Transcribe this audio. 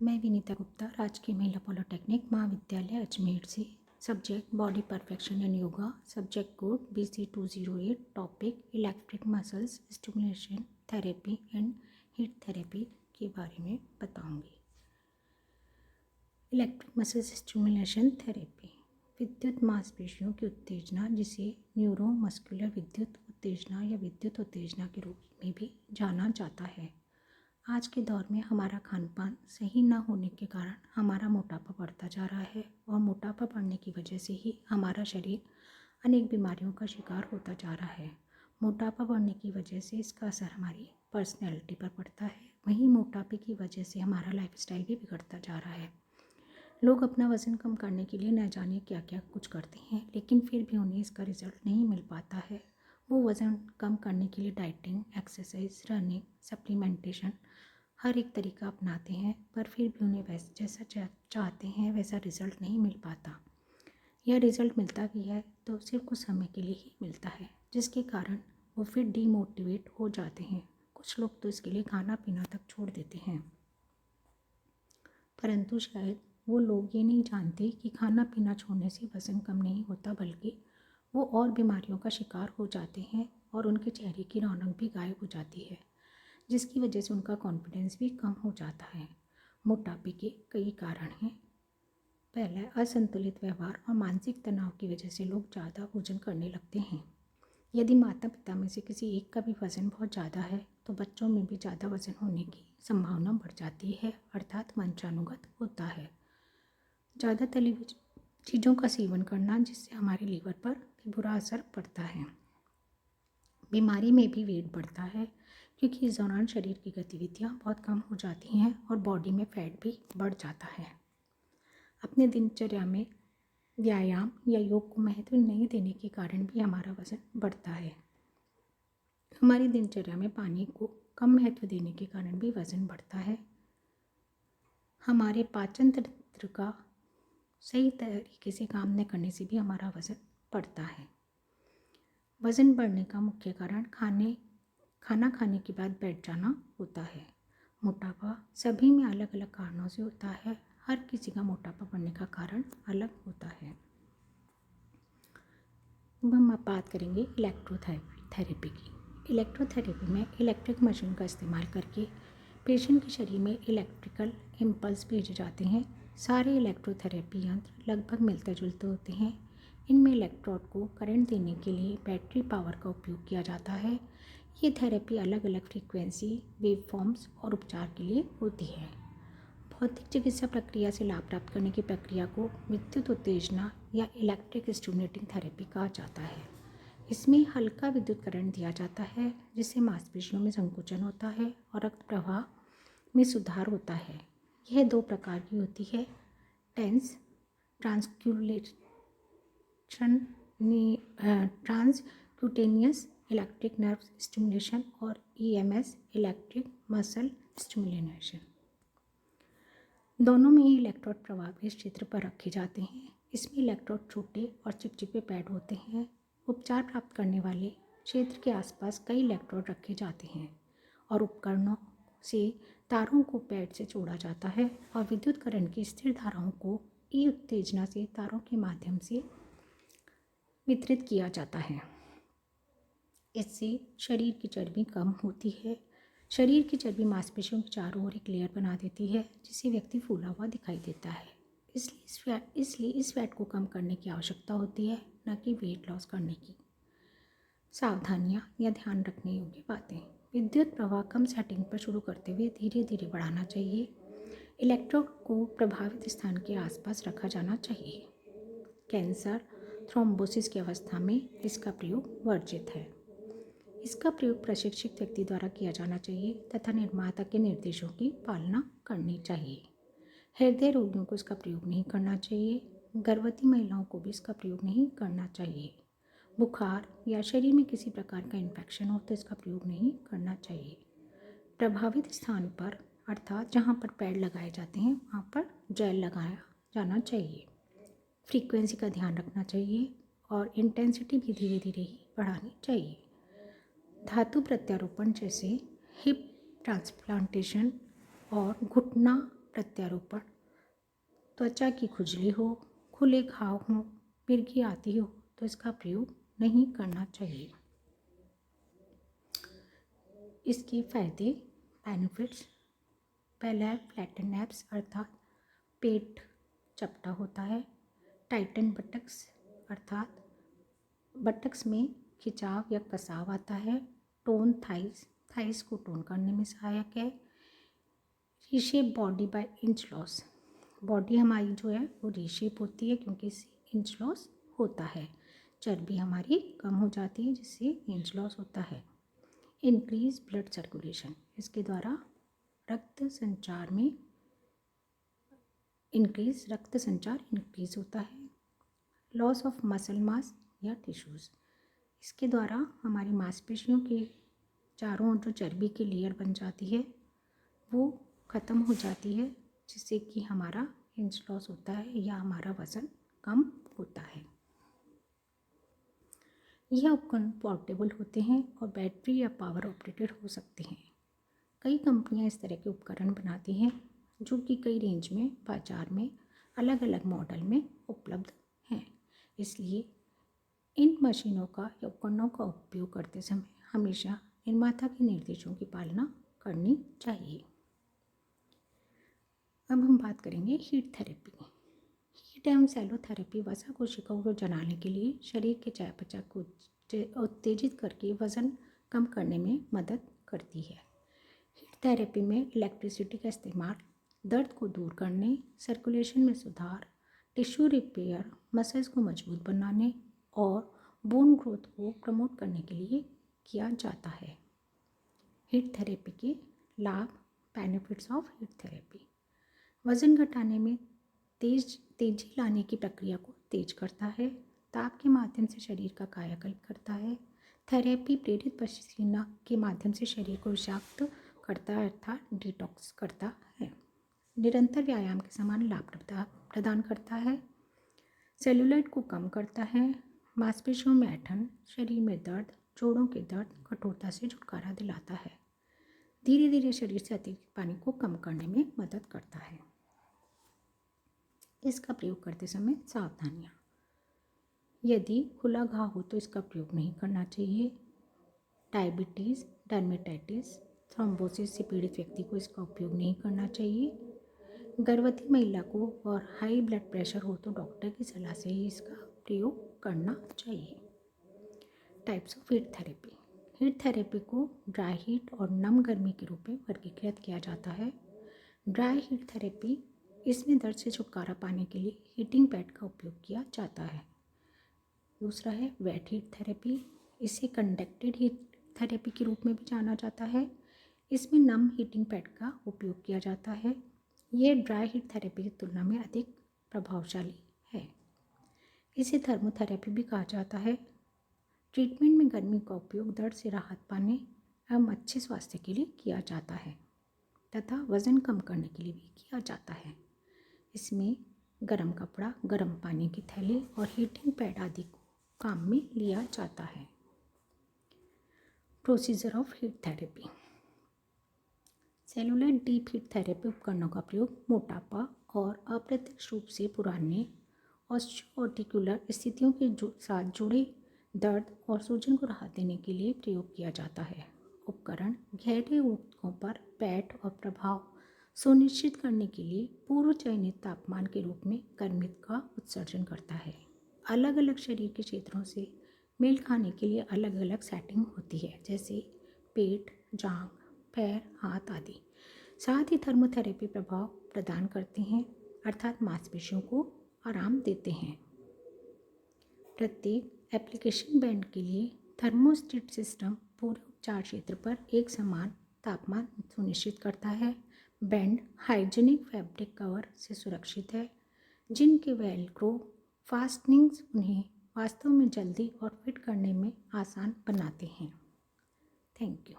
मैं विनीता गुप्ता, राजकीय महिला पॉलिटेक्निक महाविद्यालय अजमेर से। Subject body perfection and yoga. Subject code BC208। Topic electric muscles stimulation therapy and heat therapy के बारे में बताऊंगी। इलेक्ट्रिक मसल्स स्टिमुलेशन थेरेपी विद्युत मांसपेशियों की उत्तेजना, जिसे न्यूरोमस्कुलर विद्युत उत्तेजना या विद्युत उत्तेजना के रूप में भी जाना जाता है। आज के दौर में हमारा खान पान सही न होने के कारण हमारा मोटापा बढ़ता जा रहा है और मोटापा बढ़ने की वजह से ही हमारा शरीर अनेक बीमारियों का शिकार होता जा रहा है। मोटापा बढ़ने की वजह से इसका असर हमारी पर्सनैलिटी पर पड़ता है। वहीं मोटापे की वजह से हमारा लाइफस्टाइल भी बिगड़ता जा रहा है। लोग अपना वज़न कम करने के लिए न जाने क्या क्या कुछ करते हैं, लेकिन फिर भी उन्हें इसका रिज़ल्ट नहीं मिल पाता है। वो वज़न कम करने के लिए डाइटिंग, एक्सरसाइज, रनिंग, सप्लीमेंटेशन हर एक तरीका अपनाते हैं, पर फिर भी उन्हें वैसे जैसा चाहते हैं वैसा रिज़ल्ट नहीं मिल पाता। यह रिज़ल्ट मिलता भी है तो सिर्फ कुछ समय के लिए ही मिलता है, जिसके कारण वो फिर डीमोटिवेट हो जाते हैं। कुछ लोग तो इसके लिए खाना पीना तक छोड़ देते हैं, परंतु शायद वो लोग ये नहीं जानते कि खाना पीना छोड़ने से वज़न कम नहीं होता, बल्कि वो और बीमारियों का शिकार हो जाते हैं और उनके चेहरे की रौनक भी गायब हो जाती है, जिसकी वजह से उनका कॉन्फिडेंस भी कम हो जाता है। मोटापे के कई कारण हैं। पहला, असंतुलित व्यवहार और मानसिक तनाव की वजह से लोग ज़्यादा भोजन करने लगते हैं। यदि माता पिता में से किसी एक का भी वज़न बहुत ज़्यादा है तो बच्चों में भी ज़्यादा वज़न होने की संभावना बढ़ जाती है, अर्थात वंशानुगत होता है। ज़्यादा तली हुई चीज़ों का सेवन करना, जिससे हमारे लीवर पर भी बुरा असर पड़ता है। बीमारी में भी वेट बढ़ता है, क्योंकि इस दौरान शरीर की गतिविधियाँ बहुत कम हो जाती हैं और बॉडी में फैट भी बढ़ जाता है। अपने दिनचर्या में व्यायाम या योग को महत्व नहीं देने के कारण भी हमारा वज़न बढ़ता है। हमारी दिनचर्या में पानी को कम महत्व देने के कारण भी वज़न बढ़ता है। हमारे पाचन तंत्र का सही तरीके से काम न करने से भी हमारा वज़न बढ़ता है। वज़न बढ़ने का मुख्य कारण खाना खाने के बाद बैठ जाना होता है। मोटापा सभी में अलग अलग कारणों से होता है। हर किसी का मोटापा बढ़ने का कारण अलग होता है। अब हम बात करेंगे इलेक्ट्रोथेरेपी की। इलेक्ट्रोथेरेपी में इलेक्ट्रिक मशीन का इस्तेमाल करके पेशेंट के शरीर में इलेक्ट्रिकल इम्पल्स भेजे जाते हैं। सारे इलेक्ट्रोथेरेपी यंत्र लगभग मिलते जुलते होते हैं। इनमें इलेक्ट्रोड को करंट देने के लिए बैटरी पावर का उपयोग किया जाता है। ये थेरेपी अलग अलग फ्रीक्वेंसी, वेवफॉर्म्स और उपचार के लिए होती है। भौतिक चिकित्सा प्रक्रिया से लाभ प्राप्त करने की प्रक्रिया को विद्युत उत्तेजना या इलेक्ट्रिक स्टिमुलेटिंग थेरेपी कहा जाता है। इसमें हल्का विद्युत करंट दिया जाता है, जिससे मांसपेशियों में संकुचन होता है और रक्त प्रवाह में सुधार होता है। यह दो प्रकार की होती है: TENS transcutaneous electric nerve stimulation और EMS इलेक्ट्रिक मसल स्टिमुलेशन। दोनों में ही इलेक्ट्रोड प्रभावित क्षेत्र पर रखे जाते हैं। इसमें इलेक्ट्रोड छोटे और चिपचिपे पैड होते हैं। उपचार प्राप्त करने वाले क्षेत्र के आसपास कई इलेक्ट्रोड रखे जाते हैं और उपकरणों से तारों को पैड से जोड़ा जाता है और विद्युत करंट की स्थिर धाराओं को ई उत्तेजना से तारों के माध्यम से वितरित किया जाता है। इससे शरीर की चर्बी कम होती है। शरीर की चर्बी मांसपेशियों के चारों ओर एक लेयर बना देती है, जिससे व्यक्ति फूला हुआ दिखाई देता है। इसलिए इस फैट को कम करने की आवश्यकता होती है, न कि वेट लॉस करने की। सावधानियां या ध्यान रखने योग्य बातें: विद्युत प्रवाह कम सेटिंग पर शुरू करते हुए धीरे धीरे बढ़ाना चाहिए। इलेक्ट्रोड को प्रभावित स्थान के आसपास रखा जाना चाहिए। कैंसर, थ्रोम्बोसिस की अवस्था में इसका प्रयोग वर्जित है। इसका प्रयोग प्रशिक्षित व्यक्ति द्वारा किया जाना चाहिए तथा निर्माता के निर्देशों की पालना करनी चाहिए। हृदय रोगियों को इसका प्रयोग नहीं करना चाहिए। गर्भवती महिलाओं को भी इसका प्रयोग नहीं करना चाहिए। बुखार या शरीर में किसी प्रकार का इन्फेक्शन हो तो इसका प्रयोग नहीं करना चाहिए। प्रभावित स्थान पर, अर्थात जहाँ पर पैड लगाए जाते हैं, वहाँ पर जेल लगाया जाना चाहिए। फ्रीक्वेंसी का ध्यान रखना चाहिए और इंटेंसिटी भी धीरे धीरे ही बढ़ानी चाहिए। धातु प्रत्यारोपण जैसे हिप ट्रांसप्लांटेशन और घुटना प्रत्यारोपण, त्वचा की खुजली हो, खुले घाव हो, मिर्गी आती हो तो इसका प्रयोग नहीं करना चाहिए। इसके फायदे, बेनिफिट्स, पहला है फ्लैटन एब्स अर्थात पेट चपटा होता है। टाइटन बटक्स अर्थात बटक्स में खिंचाव या कसाव आता है। टोन थाइस, थाइस को टोन करने में सहायक है। Reshape body by inch loss, body हमारी जो है वो रीशेप होती है क्योंकि इससे इंच लॉस होता है। चर्बी हमारी कम हो जाती है जिससे इंच लॉस होता है। इंक्रीज ब्लड सर्कुलेशन, इसके द्वारा रक्त संचार इंक्रीज होता है। लॉस ऑफ मसल मास या टिश्यूज़, इसके द्वारा हमारी मांसपेशियों के चारों ओर जो चर्बी की लेयर बन जाती है वो ख़त्म हो जाती है जिससे कि हमारा इंच लॉस होता है या हमारा वज़न कम होता है। यह उपकरण पोर्टेबल होते हैं और बैटरी या पावर ऑपरेटेड हो सकते हैं। कई कंपनियां इस तरह के उपकरण बनाती हैं जो कि कई रेंज में बाज़ार में अलग अलग मॉडल में उपलब्ध हैं। इसलिए इन मशीनों का या उपकरणों का उपयोग करते समय हमेशा निर्माता के निर्देशों की पालना करनी चाहिए। अब हम बात करेंगे हीट थेरेपी। हीट एवं सेलोथेरेपी वसा कोशिकाओं को जलाने के लिए शरीर के चयापचय को उत्तेजित करके वज़न कम करने में मदद करती है। हीट थेरेपी में इलेक्ट्रिसिटी का इस्तेमाल दर्द को दूर करने, सर्कुलेशन में सुधार, टिश्यू रिपेयर, मसल्स को मजबूत बनाने और बोन ग्रोथ को प्रमोट करने के लिए किया जाता है। हीट थेरेपी के लाभ, बेनिफिट्स ऑफ हीट थेरेपी, वज़न घटाने में तेजी लाने की प्रक्रिया को तेज करता है। ताप के माध्यम से शरीर का कायाकल्प करता है। थेरेपी प्रेरित पसीना के माध्यम से शरीर को विषाक्त करता है अर्थात डिटॉक्स करता है। निरंतर व्यायाम के समान लाभ प्रदान करता है। सेलुलाइट को कम करता है। मांसपेशियों में ऐंठन, शरीर में दर्द, जोड़ों के दर्द, कठोरता से छुटकारा दिलाता है। धीरे धीरे शरीर से अतिरिक्त पानी को कम करने में मदद करता है। इसका प्रयोग करते समय सावधानियाँ, यदि खुला घाव हो तो इसका प्रयोग नहीं करना चाहिए। डायबिटीज़, डर्मेटाइटिस, थ्रोम्बोसिस से पीड़ित व्यक्ति को इसका उपयोग नहीं करना चाहिए। गर्भवती महिला को और हाई ब्लड प्रेशर हो तो डॉक्टर की सलाह से ही इसका प्रयोग करना चाहिए। Types of heat therapy, heat therapy को ड्राई हीट और नम गर्मी के रूप में वर्गीकृत किया जाता है। ड्राई हीट थेरेपी, इसमें दर्द से छुटकारा पाने के लिए हीटिंग पैड का उपयोग किया जाता है। दूसरा है वेट हीट थेरेपी, इसे कंडक्टेड हीट थेरेपी के रूप में भी जाना जाता है। इसमें नम हीटिंग पैड का उपयोग किया जाता है। यह ड्राई हीट थेरेपी की तुलना में अधिक प्रभावशाली है। इसे थर्मोथेरेपी भी कहा जाता है। ट्रीटमेंट में गर्मी का उपयोग दर्द से राहत पाने एवं अच्छे स्वास्थ्य के लिए किया जाता है तथा वज़न कम करने के लिए भी किया जाता है। इसमें गर्म कपड़ा, गर्म पानी की थैली और हीटिंग पैड आदि को काम में लिया जाता है। Procedure of heat therapy, cellular deep heat therapy उपकरणों का प्रयोग मोटापा और अप्रत्यक्ष रूप से पुराने ऑस्टियोआर्टिकुलर स्थितियों के साथ जुड़े दर्द और सूजन को राहत देने के लिए प्रयोग किया जाता है। उपकरण गहरे ऊतकों पर पैड और प्रभाव सुनिश्चित करने के लिए पूर्व चयनित तापमान के रूप में गर्मी का उत्सर्जन करता है। अलग अलग शरीर के क्षेत्रों से मेल खाने के लिए अलग अलग सेटिंग होती है, जैसे पेट, जांघ, पैर, हाथ आदि। साथ ही थर्मोथेरेपी प्रभाव प्रदान करते हैं अर्थात मांसपेशियों को आराम देते हैं। प्रत्येक एप्लीकेशन बैंड के लिए थर्मोस्टेट सिस्टम पूरे उपचार क्षेत्र पर एक समान तापमान सुनिश्चित करता है। बैंड हाइजीनिक फैब्रिक कवर से सुरक्षित है, जिनके वेलक्रो फास्टनिंग्स उन्हें वास्तव में जल्दी और फिट करने में आसान बनाते हैं। Thank you.